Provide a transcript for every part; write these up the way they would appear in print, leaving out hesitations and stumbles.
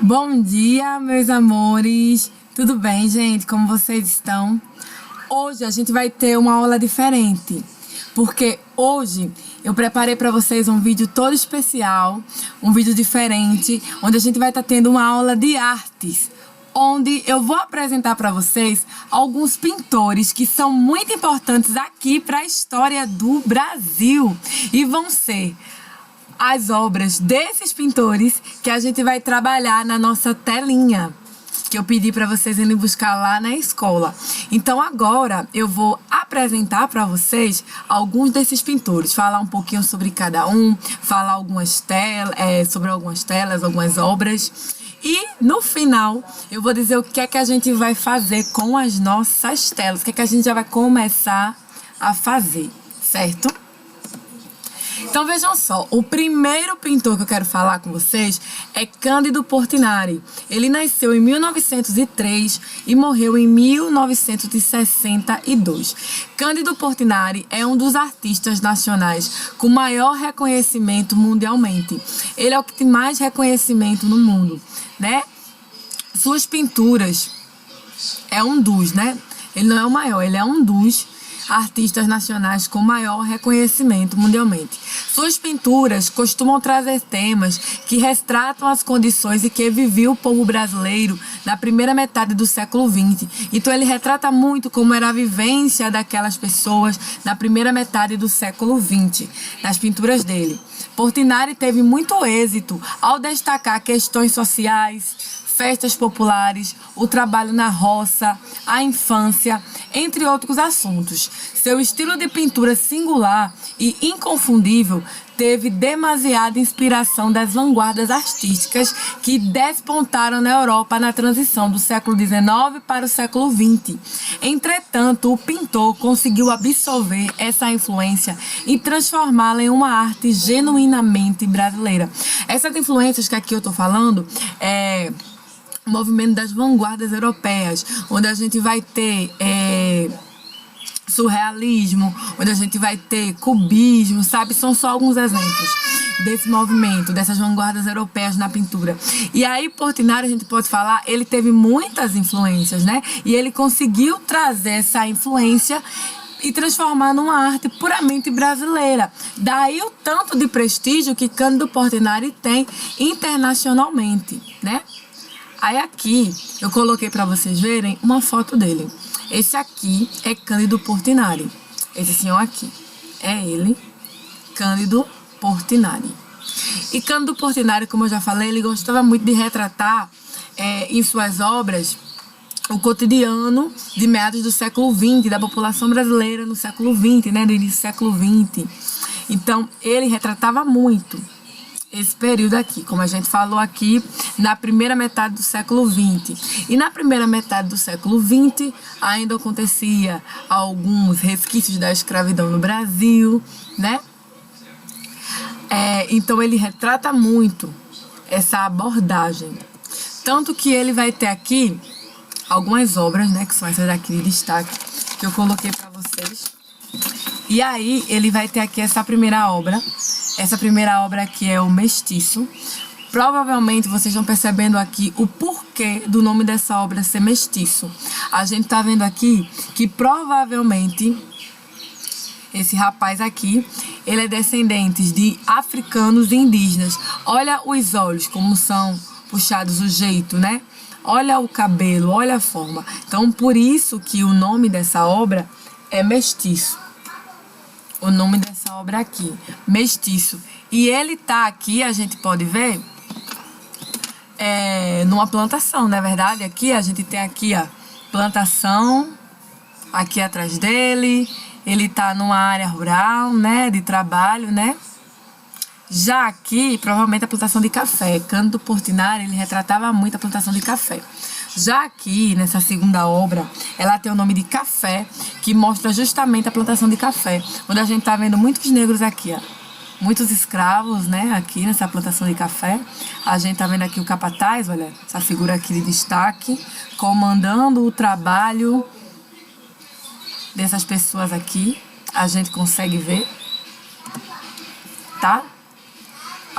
Bom dia, meus amores! Tudo bem, gente? Como vocês estão? Hoje a gente vai ter uma aula diferente, porque hoje eu preparei para vocês um vídeo todo especial, um vídeo diferente, onde a gente vai estar tendo uma aula de artes, onde eu vou apresentar para vocês alguns pintores que são muito importantes aqui para a história do Brasil e vão ser as obras desses pintores que a gente vai trabalhar na nossa telinha, que eu pedi para vocês irem buscar lá na escola. Então agora eu vou apresentar para vocês alguns desses pintores, falar um pouquinho sobre cada um, falar sobre algumas telas, algumas obras. E no final eu vou dizer o que é que a gente vai fazer com as nossas telas, o que é que a gente já vai começar a fazer, certo? Então vejam só, o primeiro pintor que eu quero falar com vocês é Cândido Portinari. Ele nasceu em 1903 e morreu em 1962. Cândido Portinari é um dos artistas nacionais com maior reconhecimento mundialmente. Ele é o que tem mais reconhecimento no mundo, né? Suas pinturas Ele não é o maior, ele é um dos artistas nacionais com maior reconhecimento mundialmente. Suas pinturas costumam trazer temas que retratam as condições em que vivia o povo brasileiro na primeira metade do século XX. Então ele retrata muito como era a vivência daquelas pessoas na primeira metade do século XX, nas pinturas dele. Portinari teve muito êxito ao destacar questões sociais, festas populares, o trabalho na roça, a infância, entre outros assuntos. Seu estilo de pintura singular e inconfundível teve demasiada inspiração das vanguardas artísticas que despontaram na Europa na transição do século XIX para o século XX. Entretanto, o pintor conseguiu absorver essa influência e transformá-la em uma arte genuinamente brasileira. Essas influências que aqui eu estou falando o movimento das vanguardas europeias, onde a gente vai ter surrealismo, onde a gente vai ter cubismo, sabe? São só alguns exemplos desse movimento, dessas vanguardas europeias na pintura. E aí, Portinari, a gente pode falar, ele teve muitas influências, né? E ele conseguiu trazer essa influência e transformar numa arte puramente brasileira. Daí o tanto de prestígio que Cândido Portinari tem internacionalmente, né? Aí aqui eu coloquei para vocês verem uma foto dele. Esse aqui é Cândido Portinari. Esse senhor aqui é ele, Cândido Portinari. E Cândido Portinari, como eu já falei, ele gostava muito de retratar em suas obras o cotidiano de meados do século XX, da população brasileira no século XX, né, do início do século XX. Então, ele retratava muito esse período aqui, como a gente falou aqui, na primeira metade do século XX. E na primeira metade do século XX ainda acontecia alguns resquícios da escravidão no Brasil, né? Então ele retrata muito essa abordagem. Tanto que ele vai ter aqui algumas obras, né, que são essas daqui de destaque, que eu coloquei para vocês. E aí ele vai ter aqui essa primeira obra. Essa primeira obra aqui é o Mestiço. Provavelmente vocês estão percebendo aqui o porquê do nome dessa obra ser Mestiço. A gente tá vendo aqui que provavelmente esse rapaz aqui, ele é descendente de africanos e indígenas. Olha os olhos, como são puxados, o jeito, né? Olha o cabelo, olha a forma. Então, por isso que o nome dessa obra é Mestiço. O nome dessa obra aqui, Mestiço. E ele tá aqui, a gente pode ver, numa plantação, não é verdade? Aqui a gente tem aqui a plantação, aqui atrás dele. Ele tá numa área rural, né, de trabalho, né? Já aqui, provavelmente a plantação de café. Cândido Portinari, ele retratava muito a plantação de café. Já aqui, nessa segunda obra, ela tem o nome de Café, que mostra justamente a plantação de café, onde a gente tá vendo muitos negros aqui, ó. Muitos escravos, né, aqui nessa plantação de café. A gente tá vendo aqui o capataz, olha, essa figura aqui de destaque, comandando o trabalho dessas pessoas aqui. A gente consegue ver, tá?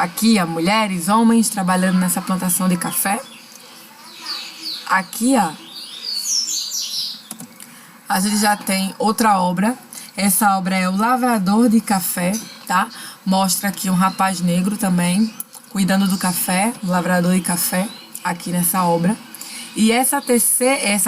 Aqui, ó, mulheres, homens trabalhando nessa plantação de café. Aqui, ó, a gente já tem outra obra. Essa obra é o Lavrador de Café, tá? Mostra aqui um rapaz negro também, cuidando do café, o lavrador de café, aqui nessa obra. E essa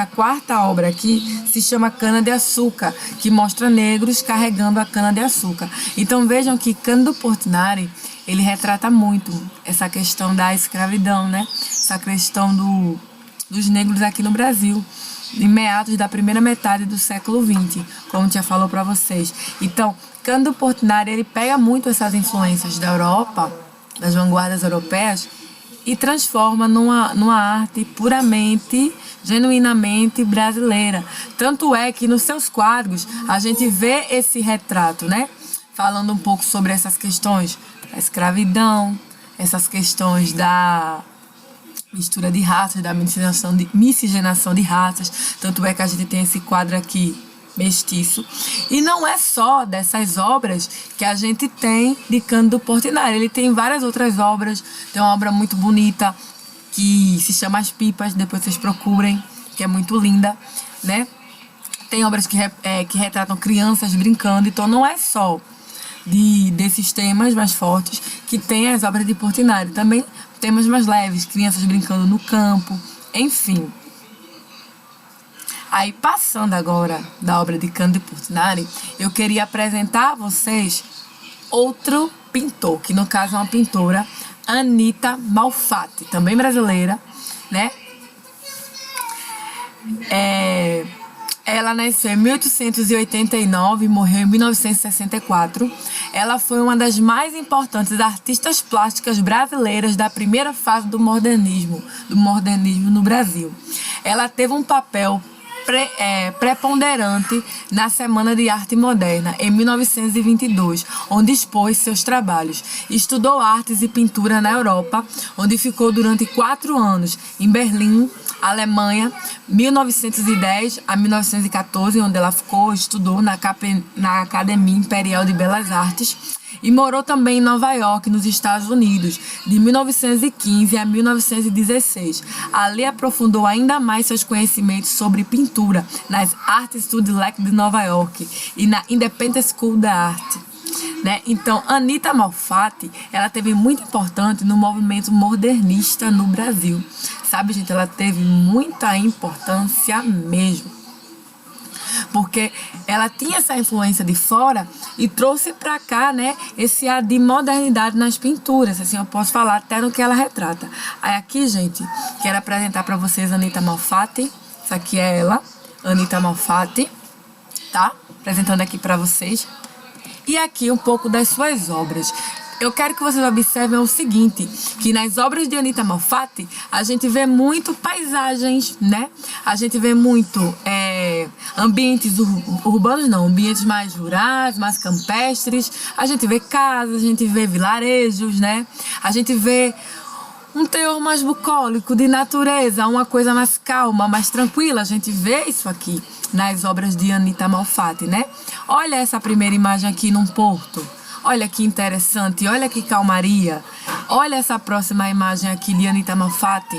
quarta obra aqui se chama Cana-de-Açúcar, que mostra negros carregando a cana-de-açúcar. Então vejam que Cândido Portinari, ele retrata muito essa questão da escravidão, né? Essa questão dos negros aqui no Brasil, em meados da primeira metade do século XX, como já falou para vocês. Então, Cândido Portinari, ele pega muito essas influências da Europa, das vanguardas europeias, e transforma numa arte puramente, genuinamente brasileira. Tanto é que nos seus quadros a gente vê esse retrato, né? Falando um pouco sobre essas questões da escravidão, essas questões da mistura de raças, da miscigenação de raças. Tanto é que a gente tem esse quadro aqui, mestiço. E não é só dessas obras que a gente tem de Cândido Portinari. Ele tem várias outras obras. Tem uma obra muito bonita que se chama As Pipas, depois vocês procurem, que é muito linda, né? Tem obras que retratam crianças brincando. Então não é só desses temas mais fortes que tem as obras de Portinari. Também temas mais leves, crianças brincando no campo, enfim. Aí, passando agora da obra de Cândido Portinari, eu queria apresentar a vocês outro pintor, que no caso é uma pintora, Anita Malfatti, também brasileira, né? Ela nasceu em 1889 e morreu em 1964. Ela foi uma das mais importantes artistas plásticas brasileiras da primeira fase do modernismo no Brasil. Ela teve um papel preponderante na Semana de Arte Moderna, em 1922, onde expôs seus trabalhos. Estudou artes e pintura na Europa, onde ficou durante 4 anos, em Berlim, Alemanha, 1910 a 1914, onde ela estudou na Academia Imperial de Belas Artes, e morou também em Nova York, nos Estados Unidos, de 1915 a 1916. Ali aprofundou ainda mais seus conhecimentos sobre pintura nas Art Studies de Nova York e na Independent School da Arte. Né? Então, Anita Malfatti, ela teve muito importante no movimento modernista no Brasil. Sabe, gente, ela teve muita importância mesmo. Porque ela tinha essa influência de fora e trouxe para cá, né, esse ar de modernidade nas pinturas, assim, eu posso falar até no que ela retrata. Aí aqui, gente, quero apresentar para vocês a Anita Malfatti. Essa aqui é ela, Anita Malfatti, tá? Apresentando aqui para vocês. E aqui um pouco das suas obras. Eu quero que vocês observem o seguinte, que nas obras de Anita Malfatti, a gente vê muito paisagens, né? A gente vê muito ambientes urbanos, não, ambientes mais rurais, mais campestres. A gente vê casas, a gente vê vilarejos, né? A gente vê um teor mais bucólico, de natureza, uma coisa mais calma, mais tranquila. A gente vê isso aqui nas obras de Anita Malfatti, né? Olha essa primeira imagem aqui num porto. Olha que interessante, olha que calmaria. Olha essa próxima imagem aqui de Anita Malfatti.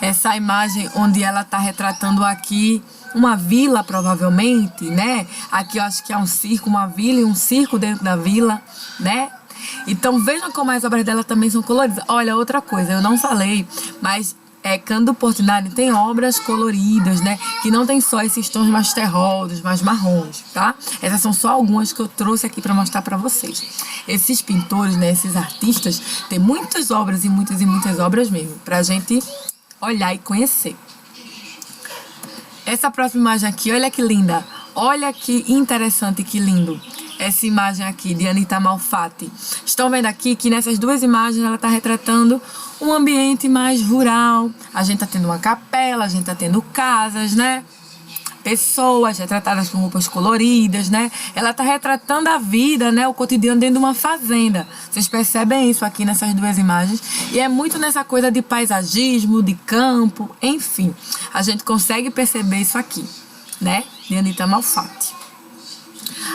Essa imagem onde ela está retratando aqui uma vila, provavelmente, né? Aqui eu acho que é um circo, uma vila e um circo dentro da vila, né? Então vejam como as obras dela também são coloridas. Olha, outra coisa, eu não falei, mas Cândido Portinari tem obras coloridas, né? Que não tem só esses tons mais terrosos, mais marrons, tá? Essas são só algumas que eu trouxe aqui para mostrar para vocês. Esses pintores, né? Esses artistas, têm muitas obras e muitas obras mesmo, pra gente olhar e conhecer. Essa próxima imagem aqui, olha que linda. Olha que interessante, que lindo. Essa imagem aqui de Anita Malfatti. Estão vendo aqui que nessas duas imagens ela está retratando um ambiente mais rural. A gente está tendo uma capela, a gente está tendo casas, né? Pessoas retratadas com roupas coloridas, né? Ela está retratando a vida, né? O cotidiano dentro de uma fazenda. Vocês percebem isso aqui nessas duas imagens? E é muito nessa coisa de paisagismo, de campo, enfim. A gente consegue perceber isso aqui, né? De Anita Malfatti.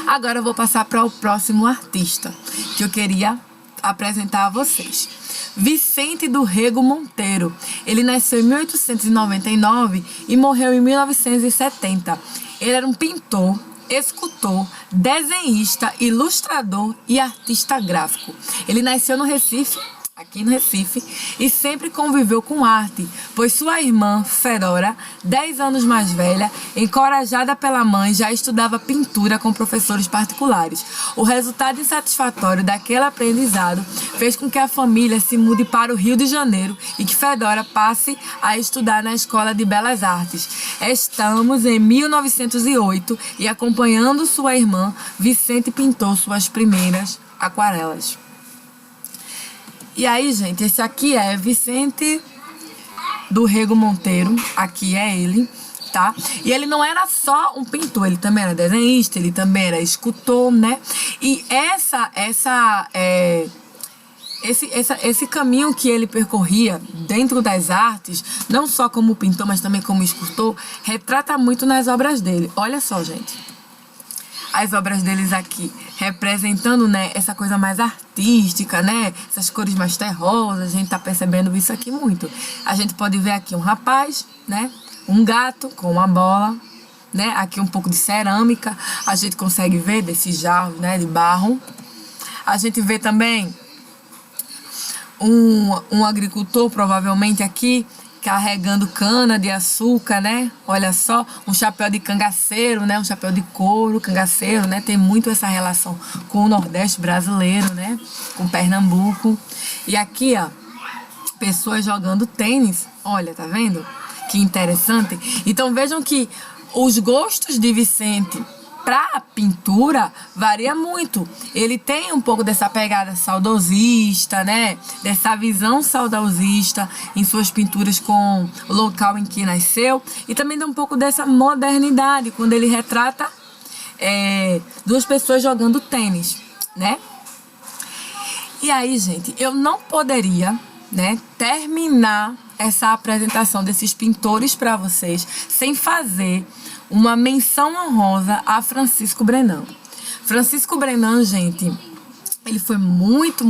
Agora eu vou passar para o próximo artista que eu queria apresentar a vocês. Vicente do Rego Monteiro. Ele nasceu em 1899 e morreu em 1970. Ele era um pintor, escultor, desenhista, ilustrador e artista gráfico. Ele nasceu no Recife, aqui no Recife, e sempre conviveu com arte, pois sua irmã, Fedora, 10 anos mais velha, encorajada pela mãe, já estudava pintura com professores particulares. O resultado insatisfatório daquele aprendizado fez com que a família se mude para o Rio de Janeiro e que Fedora passe a estudar na Escola de Belas Artes. Estamos em 1908 e, acompanhando sua irmã, Vicente pintou suas primeiras aquarelas. E aí, gente, esse aqui é Vicente do Rego Monteiro. Aqui é ele, tá? E ele não era só um pintor, ele também era desenhista, ele também era escultor, né? E esse caminho que ele percorria dentro das artes, não só como pintor, mas também como escultor, retrata muito nas obras dele. Olha só, gente. As obras deles aqui, representando, né, essa coisa mais artística, né, essas cores mais terrosas, a gente tá percebendo isso aqui muito. A gente pode ver aqui um rapaz, né, um gato com uma bola, né, aqui um pouco de cerâmica, a gente consegue ver desses jarros, né, de barro. A gente vê também um agricultor, provavelmente aqui, carregando cana de açúcar, né? Olha só, um chapéu de cangaceiro, né? Um chapéu de couro, cangaceiro, né? Tem muito essa relação com o Nordeste brasileiro, né? Com Pernambuco. E aqui, ó, pessoas jogando tênis. Olha, tá vendo? Que interessante. Então vejam que os gostos de Vicente para pintura varia muito. Ele tem um pouco dessa pegada saudosista, né? Dessa visão saudosista em suas pinturas com o local em que nasceu. E também dá um pouco dessa modernidade, quando ele retrata duas pessoas jogando tênis, né? E aí, gente, eu não poderia, né, terminar essa apresentação desses pintores para vocês sem fazer uma menção honrosa a Francisco Brenan. Francisco Brenan, gente, ele foi muito,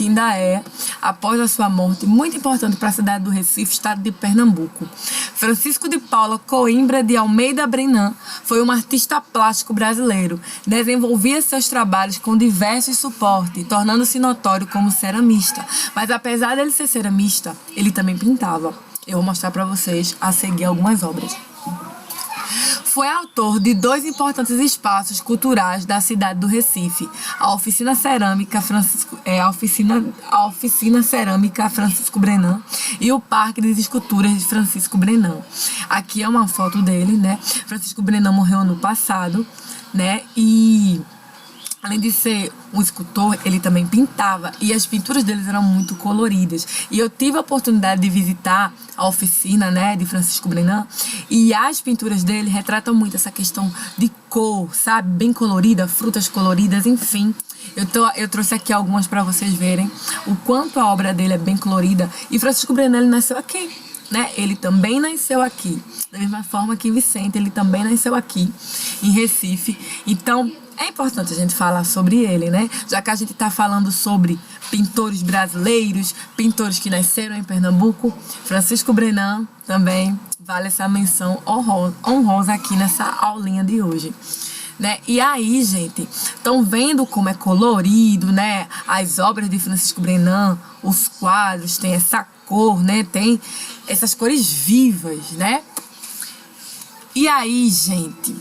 ainda é, após a sua morte, muito importante para a cidade do Recife, estado de Pernambuco. Francisco de Paula Coimbra de Almeida Brenan foi um artista plástico brasileiro. Desenvolvia seus trabalhos com diversos suportes, tornando-se notório como ceramista. Mas apesar dele ser ceramista, ele também pintava. Eu vou mostrar para vocês a seguir algumas obras. Foi autor de 2 importantes espaços culturais da cidade do Recife, a Oficina Cerâmica Francisco Brenan e o Parque das Esculturas de Francisco Brenan. Aqui é uma foto dele, né? Francisco Brenan morreu ano passado, né? E além de ser um escultor, ele também pintava e as pinturas deles eram muito coloridas. E eu tive a oportunidade de visitar a oficina, né, de Francisco Brenan, e as pinturas dele retratam muito essa questão de cor, sabe? Bem colorida, frutas coloridas, enfim. Eu trouxe aqui algumas para vocês verem o quanto a obra dele é bem colorida. E Francisco Brenan, ele nasceu aqui, né? Ele também nasceu aqui. Da mesma forma que Vicente, ele também nasceu aqui, em Recife. Então, é importante a gente falar sobre ele, né? Já que a gente está falando sobre pintores brasileiros, pintores que nasceram em Pernambuco, Francisco Brenan também vale essa menção honrosa aqui nessa aulinha de hoje, né? E aí, gente, estão vendo como é colorido, né? As obras de Francisco Brenan, os quadros, tem essa cor, né? Tem essas cores vivas, né? E aí, gente,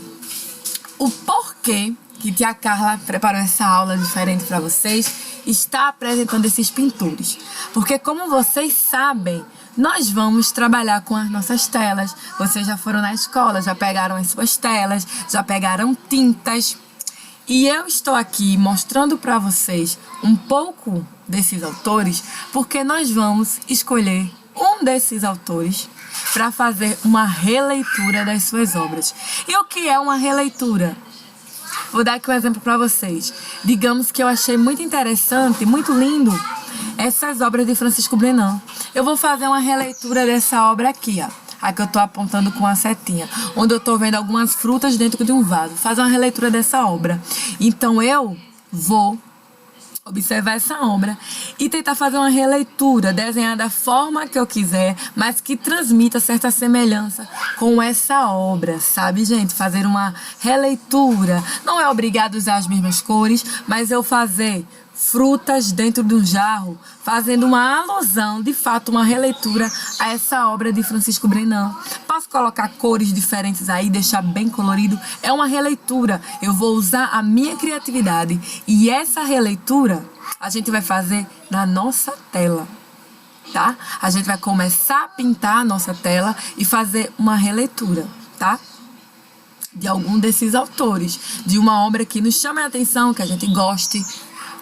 o porquê que tia Carla preparou essa aula diferente para vocês, está apresentando esses pintores. Porque, como vocês sabem, nós vamos trabalhar com as nossas telas. Vocês já foram na escola, já pegaram as suas telas, já pegaram tintas. E eu estou aqui mostrando para vocês um pouco desses autores, porque nós vamos escolher um desses autores para fazer uma releitura das suas obras. E o que é uma releitura? Vou dar aqui um exemplo para vocês. Digamos que eu achei muito interessante, muito lindo, essas obras de Francisco Brenan. Eu vou fazer uma releitura dessa obra aqui, ó. Aqui eu tô apontando com a setinha, onde eu tô vendo algumas frutas dentro de um vaso. Fazer uma releitura dessa obra. Então eu vou observar essa obra e tentar fazer uma releitura, desenhar da forma que eu quiser, mas que transmita certa semelhança com essa obra, sabe, gente? Fazer uma releitura. Não é obrigado a usar as mesmas cores, mas eu fazer frutas dentro de um jarro, fazendo uma alusão, de fato, uma releitura a essa obra de Francisco Brenan. Posso colocar cores diferentes aí, deixar bem colorido? É uma releitura. Eu vou usar a minha criatividade e essa releitura a gente vai fazer na nossa tela, tá? A gente vai começar a pintar a nossa tela e fazer uma releitura, tá? De algum desses autores, de uma obra que nos chame a atenção, que a gente goste.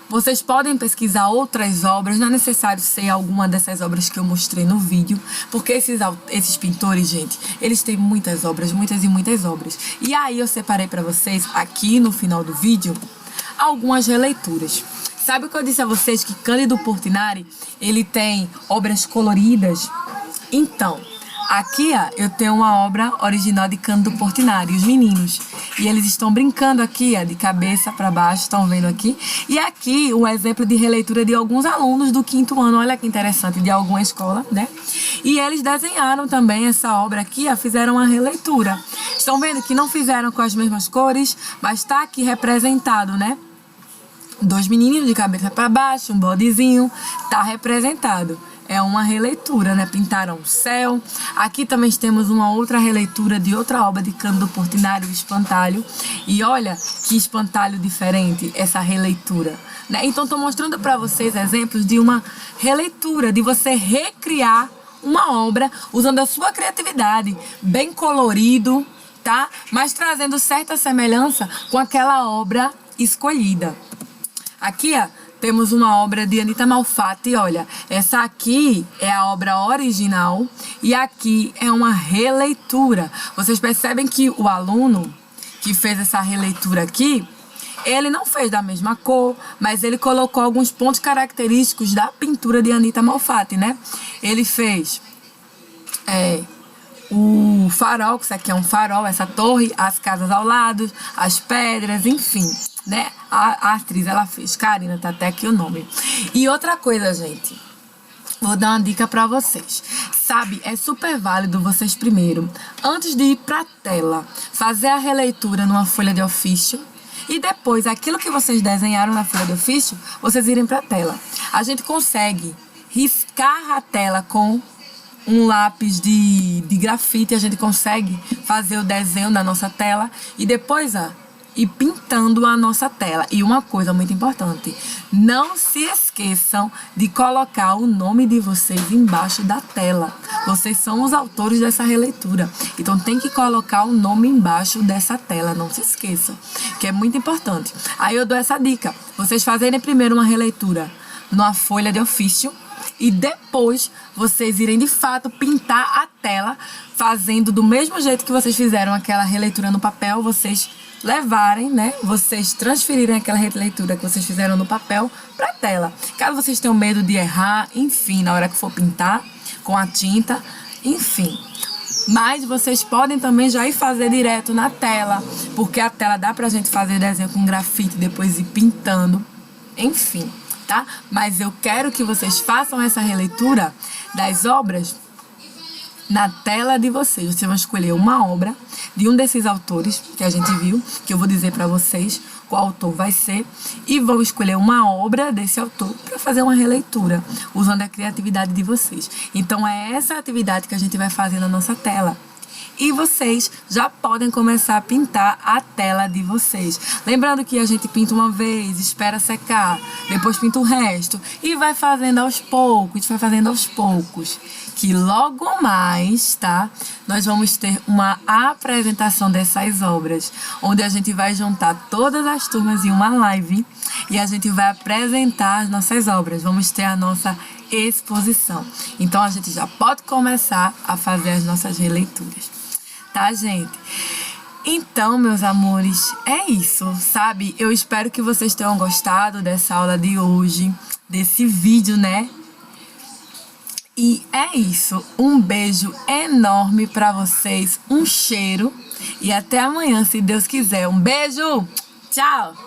Vocês podem pesquisar outras obras, não é necessário ser alguma dessas obras que eu mostrei no vídeo, porque esses pintores, gente, eles têm muitas obras, muitas e muitas obras. E aí eu separei para vocês, aqui no final do vídeo, algumas releituras. Sabe o que eu disse a vocês que Cândido Portinari, ele tem obras coloridas? Então, aqui, ó, eu tenho uma obra original de Cândido Portinari, os meninos. E eles estão brincando aqui, ó, de cabeça para baixo, estão vendo aqui. E aqui, um exemplo de releitura de alguns alunos do 5º ano, olha que interessante, de alguma escola, né? E eles desenharam também essa obra aqui, ó, fizeram uma releitura. Estão vendo que não fizeram com as mesmas cores, mas está aqui representado, né? 2 menininhos de cabeça para baixo, um bodezinho, tá representado. É uma releitura, né? Pintaram o céu. Aqui também temos uma outra releitura de outra obra de Cândido Portinari, o Espantalho. E olha que espantalho diferente essa releitura, né? Então, estou mostrando para vocês exemplos de uma releitura, de você recriar uma obra usando a sua criatividade, bem colorido, tá? Mas trazendo certa semelhança com aquela obra escolhida. Aqui, ó, temos uma obra de Anita Malfatti, olha, essa aqui é a obra original e aqui é uma releitura. Vocês percebem que o aluno que fez essa releitura aqui, ele não fez da mesma cor, mas ele colocou alguns pontos característicos da pintura de Anita Malfatti, né? Ele fez o farol, que isso aqui é um farol, essa torre, as casas ao lado, as pedras, enfim, né? A atriz, ela fez, Karina, tá até aqui o nome. E outra coisa, gente, vou dar uma dica pra vocês. Sabe, é super válido vocês primeiro, antes de ir pra tela, fazer a releitura numa folha de ofício e depois, aquilo que vocês desenharam na folha de ofício, vocês irem pra tela. A gente consegue riscar a tela com um lápis de grafite, a gente consegue fazer o desenho na nossa tela e depois, ó, ir pintando a nossa tela. E uma coisa muito importante, não se esqueçam de colocar o nome de vocês embaixo da tela. Vocês são os autores dessa releitura, então tem que colocar o nome embaixo dessa tela, não se esqueçam, que é muito importante. Aí eu dou essa dica, vocês fazerem primeiro uma releitura numa folha de ofício e depois vocês irem de fato pintar a tela, fazendo do mesmo jeito que vocês fizeram aquela releitura no papel, vocês levarem, né? Vocês transferirem aquela releitura que vocês fizeram no papel para a tela. Caso vocês tenham medo de errar, enfim, na hora que for pintar com a tinta, enfim. Mas vocês podem também já ir fazer direto na tela, porque a tela dá pra gente fazer desenho com grafite, depois ir pintando, enfim, tá? Mas eu quero que vocês façam essa releitura das obras na tela de vocês. Vocês vão escolher uma obra de um desses autores que a gente viu, que eu vou dizer para vocês qual autor vai ser, e vão escolher uma obra desse autor para fazer uma releitura, usando a criatividade de vocês. Então é essa atividade que a gente vai fazer na nossa tela. E vocês já podem começar a pintar a tela de vocês. Lembrando que a gente pinta uma vez, espera secar, depois pinta o resto e vai fazendo aos poucos, que logo mais, tá? Nós vamos ter uma apresentação dessas obras, onde a gente vai juntar todas as turmas em uma live e a gente vai apresentar as nossas obras. Vamos ter a nossa exposição. Então a gente já pode começar a fazer as nossas releituras. Tá, gente? Então, meus amores, é isso, sabe? Eu espero que vocês tenham gostado dessa aula de hoje, desse vídeo, né? E é isso. Um beijo enorme pra vocês, um cheiro e até amanhã, se Deus quiser. Um beijo! Tchau!